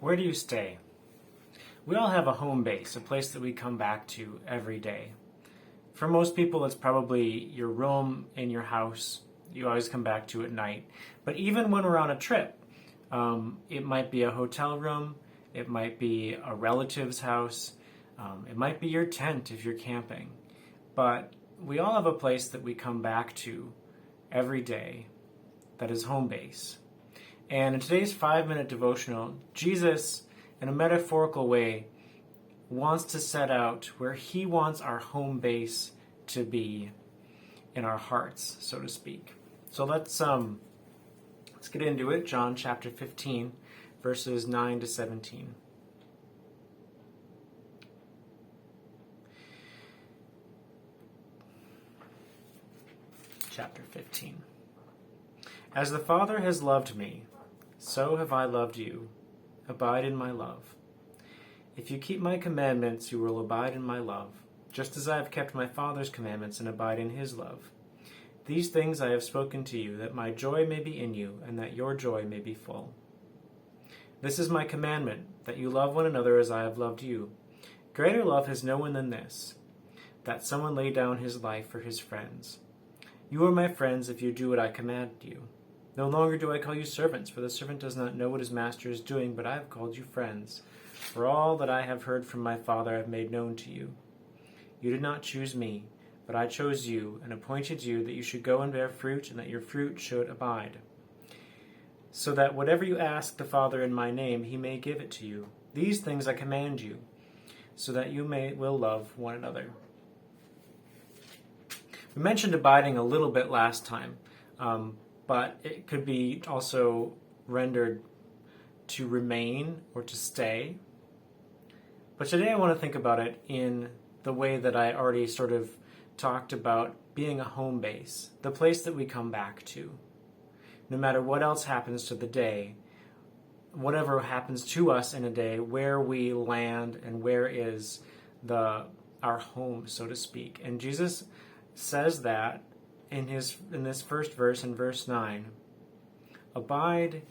Where do you stay? We all have a home base, a place that we come back to every day. For most people, it's probably your room in your house. You always come back to at night. But even when we're on a trip, it might be a hotel room, it might be a relative's house, it might be your tent if you're camping. But we all have a place that we come back to every day that is home base. And in today's 5-minute devotional, Jesus, in a metaphorical way, wants to set out where he wants our home base to be in our hearts, so to speak. So let's get into it. John chapter 15, verses 9 to 17. Chapter 15. As the Father has loved me, so have I loved you. Abide in my love. If you keep my commandments, you will abide in my love, just as I have kept my Father's commandments and abide in his love. These things I have spoken to you, that my joy may be in you, and that your joy may be full. This is my commandment, that you love one another as I have loved you. Greater love has no one than this, that someone lay down his life for his friends. You are my friends if you do what I command you. No longer do I call you servants, for the servant does not know what his master is doing, but I have called you friends. For all that I have heard from my Father I have made known to you. You did not choose me, but I chose you and appointed you that you should go and bear fruit, and that your fruit should abide, so that whatever you ask the Father in my name, he may give it to you. These things I command you, so that you will love one another. We mentioned abiding a little bit last time, but it could be also rendered to remain or to stay. But today I want to think about it in the way that I already sort of talked about being a home base, the place that we come back to. No matter what else happens to the day, whatever happens to us in a day, where we land and where is our home, so to speak. And Jesus says that in this first verse, in verse 9, abide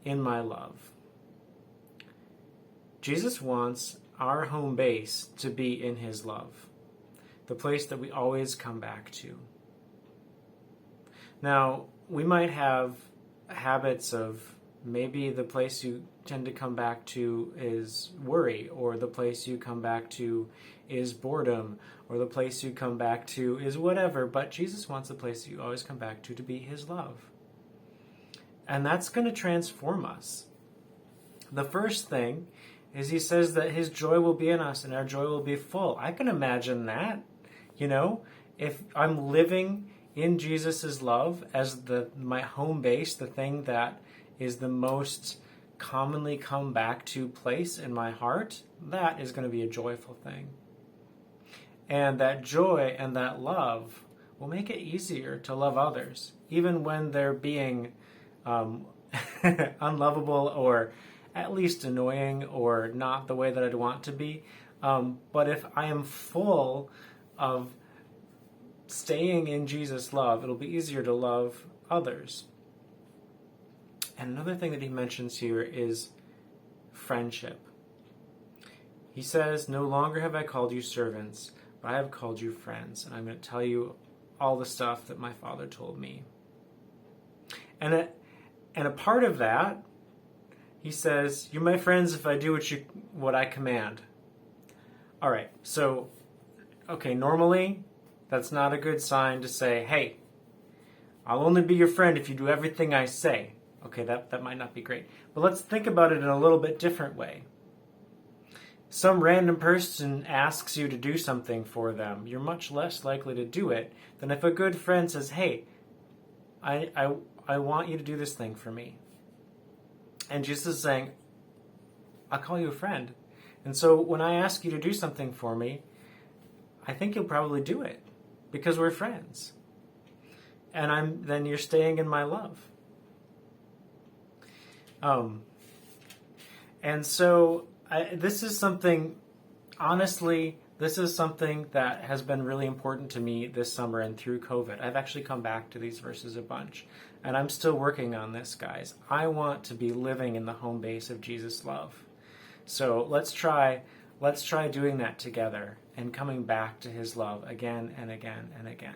in my love. Jesus wants our home base to be in his love, the place that we always come back to. Now, we might have habits of maybe the place you tend to come back to is worry, or the place you come back to is boredom, or the place you come back to is whatever, but Jesus wants the place that you always come back to be his love. And that's going to transform us. The first thing is he says that his joy will be in us and our joy will be full. I can imagine that, if I'm living in Jesus' love as my home base, the thing that is the most commonly come back to place in my heart, that is going to be a joyful thing. And that joy and that love will make it easier to love others, even when they're being unlovable or at least annoying or not the way that I'd want to be. But if I am full of staying in Jesus' love, it'll be easier to love others. And another thing that he mentions here is friendship. He says, no longer have I called you servants, but I have called you friends. And I'm going to tell you all the stuff that my Father told me. And a part of that, he says, you're my friends if I do what I command. All right, so, normally that's not a good sign to say, hey, I'll only be your friend if you do everything I say. Okay, that might not be great. But let's think about it in a little bit different way. Some random person asks you to do something for them. You're much less likely to do it than if a good friend says, hey, I want you to do this thing for me. And Jesus is saying, I'll call you a friend. And so when I ask you to do something for me, I think you'll probably do it because we're friends. And then you're staying in my love. And so this is something, honestly, This is something that has been really important to me this summer and through COVID. I've actually come back to these verses a bunch, and I'm still working on this, guys. I want to be living in the home base of Jesus' love. So let's try doing that together and coming back to his love again and again and again.